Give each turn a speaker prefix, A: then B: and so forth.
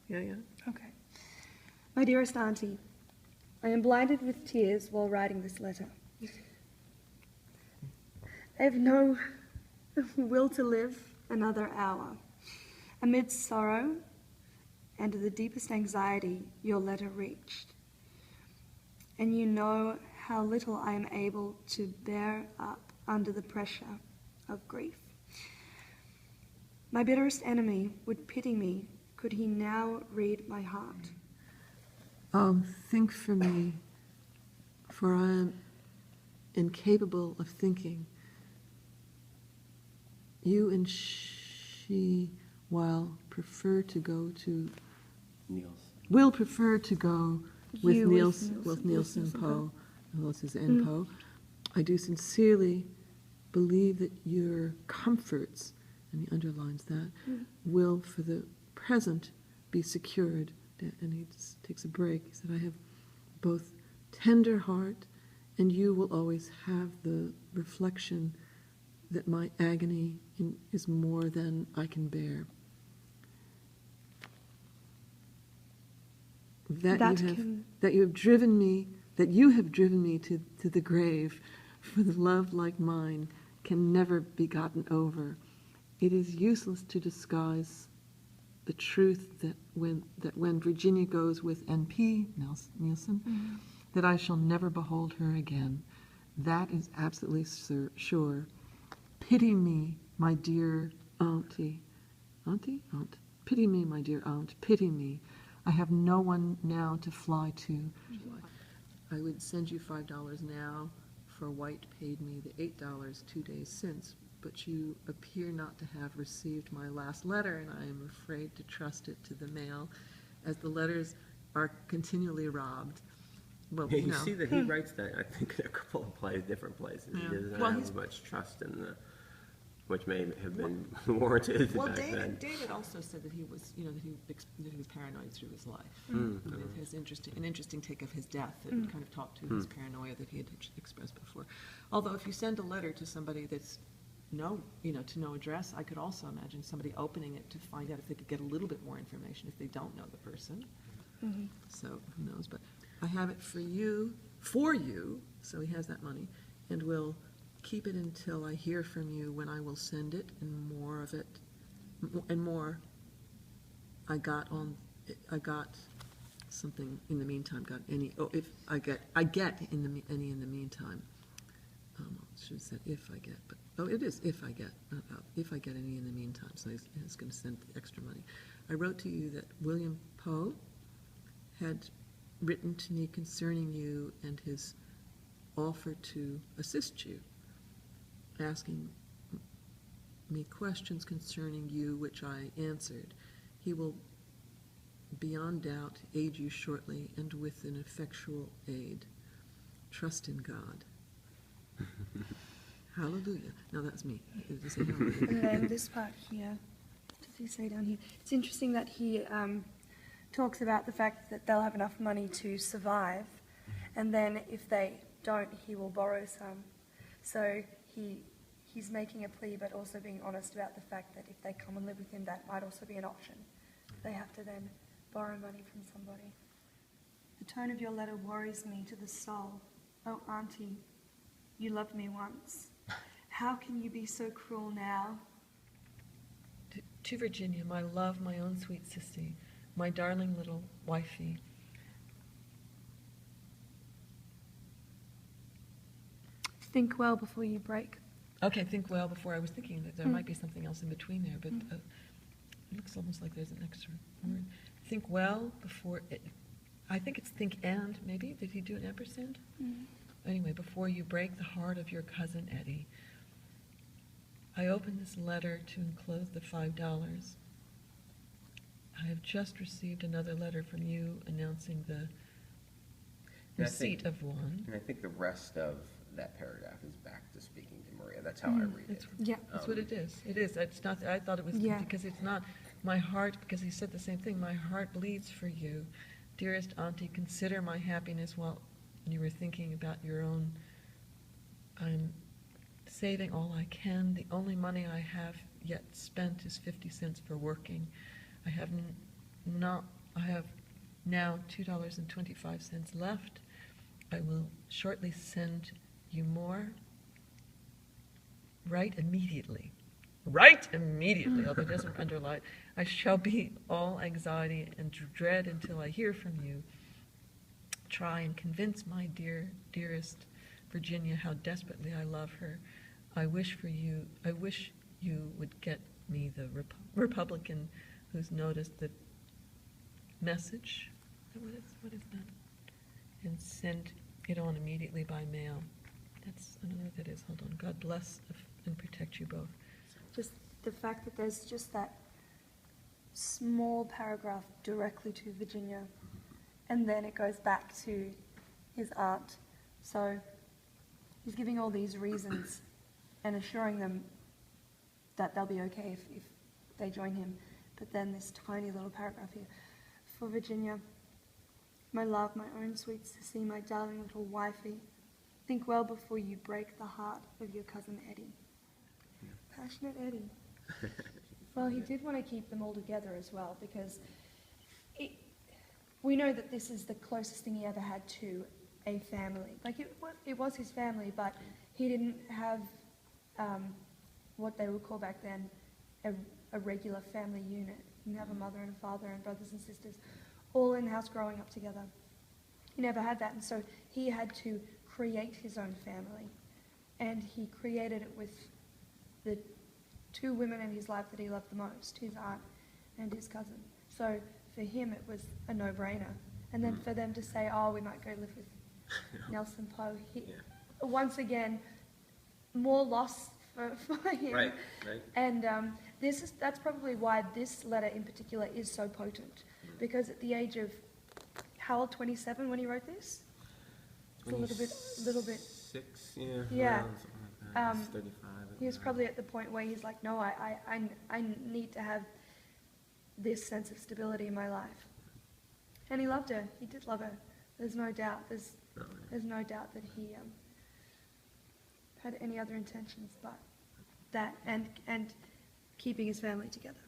A: Yeah.
B: Okay. My dearest Auntie, I am blinded with tears while writing this letter. I have no will to live another hour. Amidst sorrow and the deepest anxiety, your letter reached. And you know how little I am able to bear up under the pressure of grief. My bitterest enemy would pity me could he now read my heart.
A: Think for me, for I am incapable of thinking. You and she, while prefer to go to will prefer to go with Nielsen Poe, this is N. Poe. I do sincerely believe that your comforts, and he underlines that, will for the present be secured. And he just takes a break. He said, I have both tender heart, and you will always have the reflection that my agony is more than I can bear. That you have driven me to the grave, for the love like mine can never be gotten over. It is useless to disguise the truth that when Virginia goes with N.P. Nielsen, that I shall never behold her again. That is absolutely sure. Pity me, my dear auntie. Aunt? Pity me, my dear aunt. Pity me. I have no one now to fly to. I would send you $5 now, for White paid me the $8 2 days since, but you appear not to have received my last letter, and I am afraid to trust it to the mail, as the letters are continually robbed. Well,
C: you see that he writes that, I think, in a couple of different places. Yeah. He doesn't have much trust in the, which may have been warranted back then.
A: David also said that he was, that he was paranoid through his life. An interesting take of his death that kind of talked to his paranoia that he had expressed before. Although, if you send a letter to somebody that's to no address, I could also imagine somebody opening it to find out if they could get a little bit more information if they don't know the person. So who knows? But I have it for you, so he has that money, and will keep it until I hear from you, when I will send it, and more of it, and more. I got something in the meantime. Got any? Oh, if I get any in the meantime. I should have said if I get, but it is if I get, not if I get any in the meantime. So he's going to send the extra money. I wrote to you that William Poe had written to me concerning you and his offer to assist you, asking me questions concerning you, which I answered. He will beyond doubt aid you shortly, and with an effectual aid. Trust in God. Hallelujah. Now that's me. Say hallelujah.
B: And then this part here, what does he say down here? It's interesting that he talks about the fact that they'll have enough money to survive, and then if they don't, he will borrow some. So he's making a plea, but also being honest about the fact that if they come and live with him, that might also be an option. They have to then borrow money from somebody. The tone of your letter worries me to the soul. Oh, Auntie, you loved me once. How can you be so cruel now?
A: To Virginia, my love, my own sweet sissy, my darling little wifey.
B: Think well before you break.
A: Okay, think well before. I was thinking that there might be something else in between there, but it looks almost like there's an extra word. Think well before. I think it's think and, maybe. Did he do an ampersand? Anyway, before you break the heart of your cousin Eddie. I open this letter to enclose the $5. I have just received another letter from you announcing the receipt of one.
C: And I think the rest of that paragraph is back to speaking to Maria. That's how I read it.
B: Yeah.
A: That's what it is. It is. It's not. I thought it was because it's not my heart, because he said the same thing. My heart bleeds for you. Dearest Auntie, consider my happiness while you were thinking about your own. I'm saving all I can. The only money I have yet spent is 50 cents for working. I have I have now $2.25 left. I will shortly send you more. Write immediately. Write immediately, although it doesn't underline. I shall be all anxiety and dread until I hear from you. Try and convince my dearest Virginia how desperately I love her. I wish you would get me the Republican who's noticed the message. What is that? And send it on immediately by mail. I don't know what that is. Hold on. God bless and protect you both.
B: Just the fact that there's just that small paragraph directly to Virginia, and then it goes back to his aunt. So he's giving all these reasons and assuring them that they'll be okay if they join him. But then this tiny little paragraph here. For Virginia, my love, my own sweet sissy, my darling little wifey, think well before you break the heart of your cousin Eddie. Passionate Eddie. Well, he did want to keep them all together as well, because we know that this is the closest thing he ever had to a family. Like, it was his family, but he didn't have what they would call back then a regular family unit. He didn't have a mother and a father and brothers and sisters all in the house growing up together. He never had that, and so he had to create his own family. And he created it with the two women in his life that he loved the most, his aunt and his cousin. So for him it was a no-brainer. And then for them to say, oh, we might go live with Nelson Poe, once again, more loss for him.
C: Right.
B: And that's probably why this letter in particular is so potent. Because at the age of, how old, 27 when he wrote this? It's a little bit.
C: 6,
B: Yeah.
C: Like 35.
B: He was probably at the point where he's like, no, I need to have this sense of stability in my life. And he loved her. He did love her. There's no doubt. There's no doubt that he had any other intentions but that and keeping his family together.